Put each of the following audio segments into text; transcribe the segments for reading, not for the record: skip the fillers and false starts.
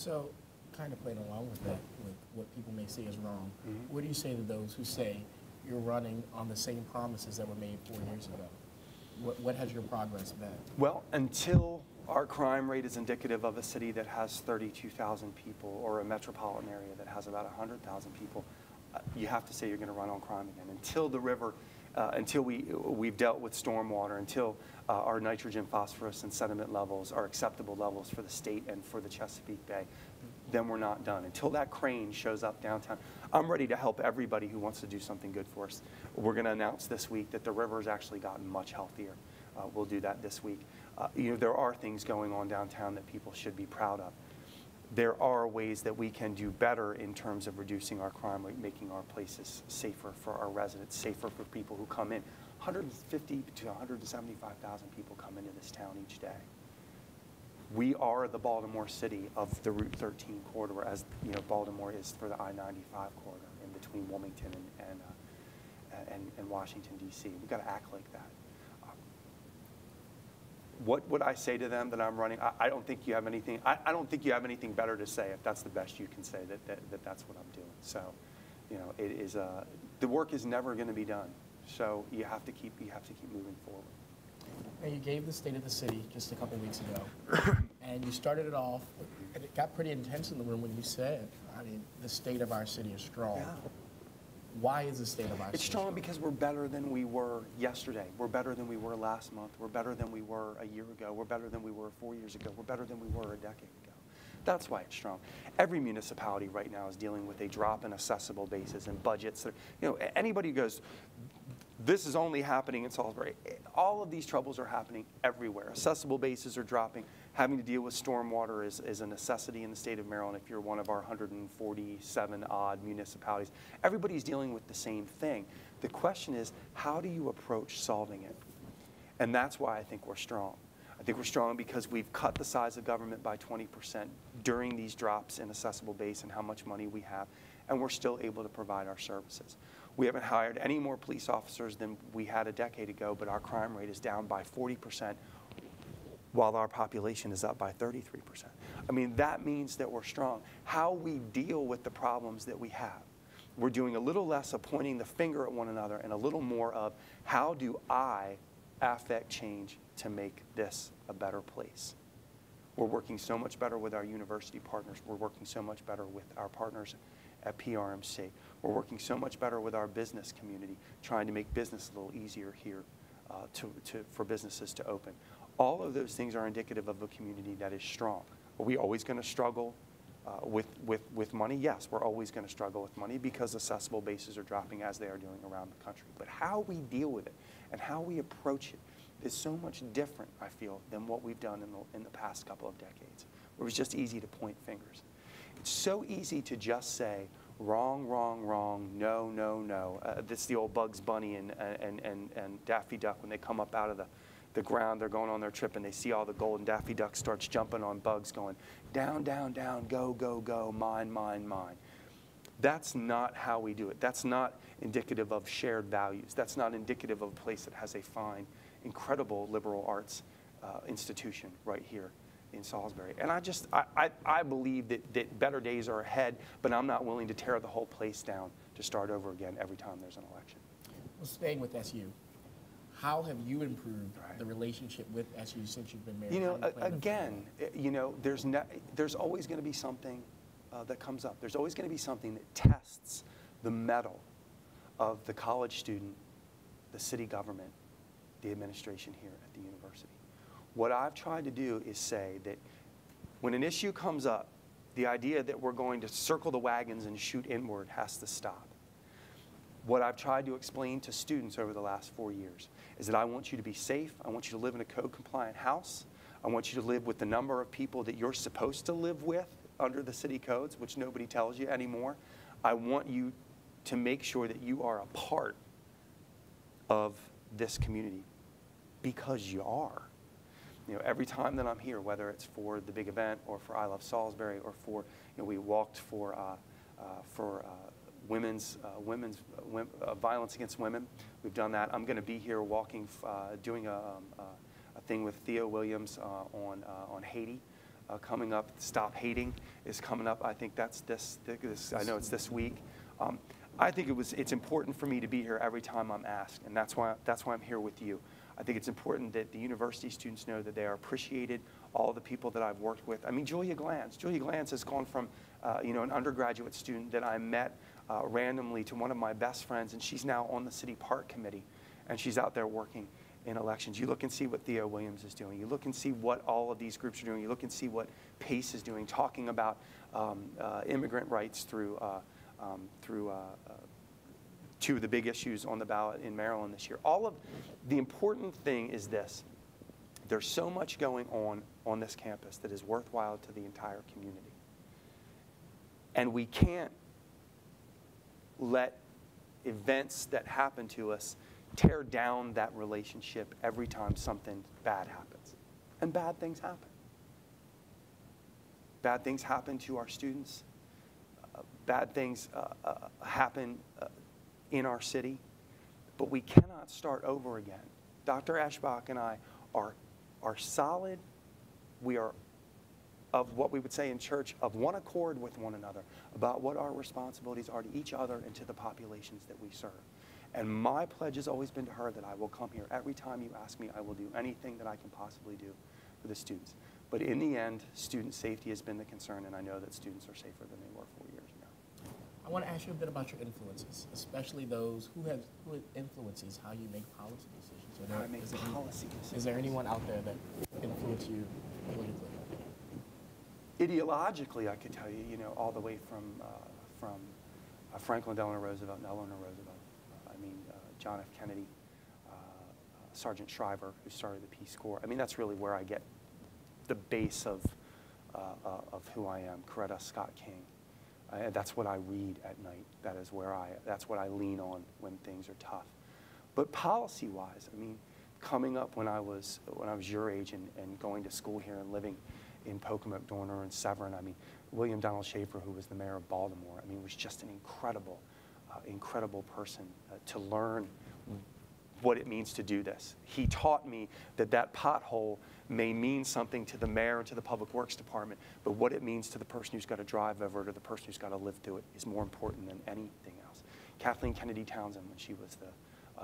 So, kind of playing along with that, with what people may see as wrong, what do you say to those who say you're running on the same promises that were made 4 years ago? What has your progress been? Well, until our crime rate is indicative of a city that has 32,000 people or a metropolitan area that has about 100,000 people, you have to say you're going to run on crime again. Until the river, until we've dealt with stormwater, until our nitrogen, phosphorus, and sediment levels are acceptable levels for the state and for the Chesapeake Bay, then we're not done. Until that crane shows up downtown, I'm ready to help everybody who wants to do something good for us. We're going to announce this week that the river has actually gotten much healthier. We'll do that this week. You know, there are things going on downtown that people should be proud of. There are ways that we can do better in terms of reducing our crime rate, making our places safer for our residents, safer for people who come in. 150 to 175,000 people come into this town each day. We are the Baltimore city of the Route 13 corridor, as you know, Baltimore is for the I-95 corridor in between Wilmington and Washington, D.C. We've got to act like that. What would I say to them that I'm running? I don't think you have anything. I don't think you have anything better to say if that's the best you can say. That's what I'm doing. So, you know, it is the work is never going to be done. So you have to keep moving forward. And you gave the state of the city just a couple weeks ago, and you started it off, and it got pretty intense in the room when you said, I mean, the state of our city is strong. Yeah. Why is the state of our city strong? Because we're better than we were yesterday. We're better than we were last month. We're better than we were a year ago. We're better than we were 4 years ago. We're better than we were a decade ago. That's why it's strong. Every municipality right now is dealing with a drop in assessable bases and budgets. You know, anybody who goes, this is only happening in Salisbury. All of these troubles are happening everywhere. Assessable bases are dropping. Having to deal with stormwater is a necessity in the state of Maryland if you're one of our 147 odd municipalities. Everybody's dealing with the same thing. The question is, how do you approach solving it? And that's why I think we're strong. I think we're strong because we've cut the size of government by 20% during these drops in assessable base and how much money we have, and we're still able to provide our services. We haven't hired any more police officers than we had a decade ago, but our crime rate is down by 40%, while our population is up by 33%. I mean, that means that we're strong. How we deal with the problems that we have, we're doing a little less of pointing the finger at one another and a little more of how do I affect change to make this a better place. We're working so much better with our university partners. We're working so much better with our partners at PRMC. We're working so much better with our business community, trying to make business a little easier here for businesses to open. All of those things are indicative of a community that is strong. Are we always going to struggle with money? Yes, we're always going to struggle with money because assessable bases are dropping as they are doing around the country. But how we deal with it and how we approach it is so much different, I feel, than what we've done in the past couple of decades, where it was just easy to point fingers. It's so easy to just say, wrong, wrong, wrong, no, no, no. That's the old Bugs Bunny and Daffy Duck when they come up out of the ground, they're going on their trip and they see all the gold and Daffy Duck starts jumping on Bugs going, down, down, down, go, go, go, mine, mine, mine. That's not how we do it. That's not indicative of shared values. That's not indicative of a place that has a fine, incredible liberal arts institution right here in Salisbury. And I believe that better days are ahead, but I'm not willing to tear the whole place down to start over again every time there's an election. Well, staying with SU, how have you improved the relationship with SU since you've been mayor? You know, again, you know, there's always going to be something that comes up. There's always going to be something that tests the mettle of the college student, the city government, the administration here at the university. What I've tried to do is say that when an issue comes up, the idea that we're going to circle the wagons and shoot inward has to stop. What I've tried to explain to students over the last 4 years is that I want you to be safe. I want you to live in a code-compliant house. I want you to live with the number of people that you're supposed to live with under the city codes, which nobody tells you anymore. I want you to make sure that you are a part of this community because you are. You know, every time that I'm here, whether it's for the big event or for I Love Salisbury or for, you know, we walked for women's violence against women. We've done that. I'm going to be here walking, doing a thing with Theo Williams on Haiti coming up. Stop Hating is coming up. I think that's this I know it's this week. I think it's important for me to be here every time I'm asked, and that's why I'm here with you. I think it's important that the university students know that they are appreciated, all the people that I've worked with. I mean, Julia Glantz has gone from an undergraduate student that I met randomly to one of my best friends, and she's now on the city park committee, and she's out there working in elections. You look and see what Theo Williams is doing. You look and see what all of these groups are doing. You look and see what PACE is doing, talking about immigrant rights through two of the big issues on the ballot in Maryland this year. All of the important thing is this. There's so much going on this campus that is worthwhile to the entire community. And we can't let events that happen to us tear down that relationship every time something bad happens. And bad things happen. Bad things happen to our students. Bad things happen in our city. But we cannot start over again. Dr. Eschbach and I are solid. We are, of what we would say in church, of one accord with one another about what our responsibilities are to each other and to the populations that we serve. And my pledge has always been to her that I will come here every time you ask me. I will do anything that I can possibly do for the students. But in the end, student safety has been the concern, and I know that students are safer than they were 4 years ago. I want to ask you a bit about your influences, especially those who influences how you make policy decisions. How I make policy decisions. Is there anyone out there that influenced you politically? Ideologically, I could tell you, all the way from Franklin Delano Roosevelt and Eleanor Roosevelt. John F. Kennedy, Sergeant Shriver, who started the Peace Corps. I mean, that's really where I get the base of who I am. Coretta Scott King. That's what I read at night. That's what I lean on when things are tough. But policy-wise, I mean, coming up when I was your age and going to school here and living in Pocomoke, Dorner, and Severn, I mean, William Donald Schaefer, who was the mayor of Baltimore, I mean, was just an incredible person to learn what it means to do this. He taught me that pothole may mean something to the mayor and to the Public Works Department, but what it means to the person who's got to drive over it or the person who's got to live through it is more important than anything else. Kathleen Kennedy Townsend, when she was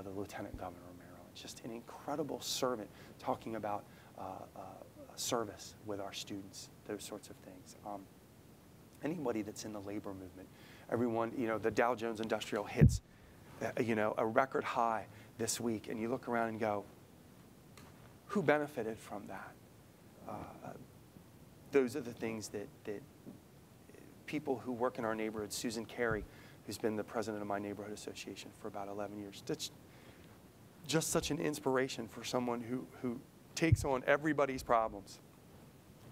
the Lieutenant Governor of Maryland, just an incredible servant talking about service with our students, those sorts of things. Anybody that's in the labor movement, everyone, the Dow Jones Industrial hits, a record high this week, and you look around and go, who benefited from that? Those are the things that people who work in our neighborhood, Susan Carey, who's been the president of my neighborhood association for about 11 years, that's just such an inspiration for someone who takes on everybody's problems.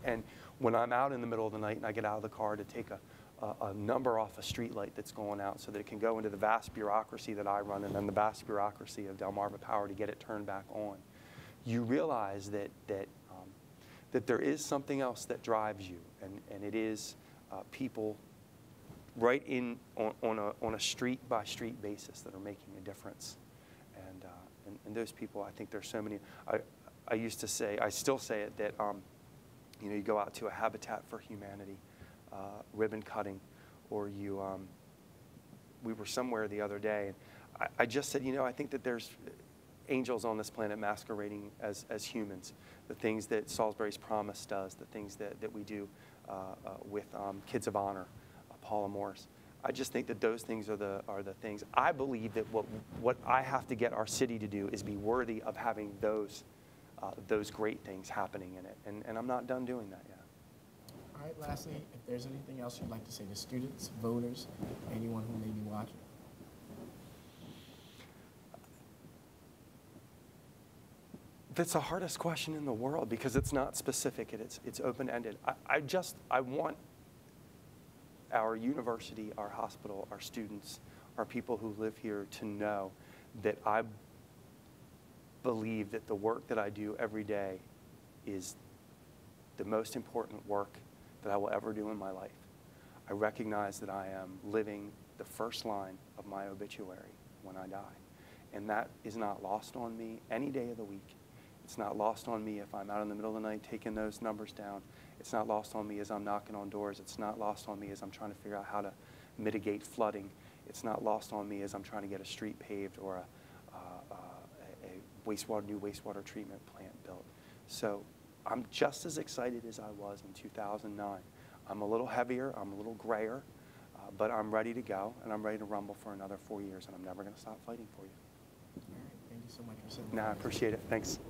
And when I'm out in the middle of the night and I get out of the car to take a number off a street light that's going out so that it can go into the vast bureaucracy that I run and then the vast bureaucracy of Delmarva Power to get it turned back on, you realize that there is something else that drives you, and it is people right on a street-by-street basis that are making a difference. And those people, I think there's so many. I used to say, I still say it, that you go out to a Habitat for Humanity ribbon cutting, or we were somewhere the other day, and I just said, I think that there's angels on this planet masquerading as humans. The things that Salisbury's Promise does, the things that we do with Kids of Honor, Paula Morris. I just think that those things are the things. I believe that what I have to get our city to do is be worthy of having those great things happening in it, and I'm not done doing that yet. All right, lastly, if there's anything else you'd like to say to students, voters, anyone who may be watching. That's the hardest question in the world because it's not specific, it's open-ended. I want our university, our hospital, our students, our people who live here to know that I believe that the work that I do every day is the most important work that I will ever do in my life. I recognize that I am living the first line of my obituary when I die. And that is not lost on me any day of the week. It's not lost on me if I'm out in the middle of the night taking those numbers down. It's not lost on me as I'm knocking on doors. It's not lost on me as I'm trying to figure out how to mitigate flooding. It's not lost on me as I'm trying to get a street paved or a new wastewater treatment plant built. So I'm just as excited as I was in 2009. I'm a little heavier, I'm a little grayer, but I'm ready to go, and I'm ready to rumble for another 4 years, and I'm never going to stop fighting for you. All right. Thank you so much for sitting No, I down. appreciate it. Thanks.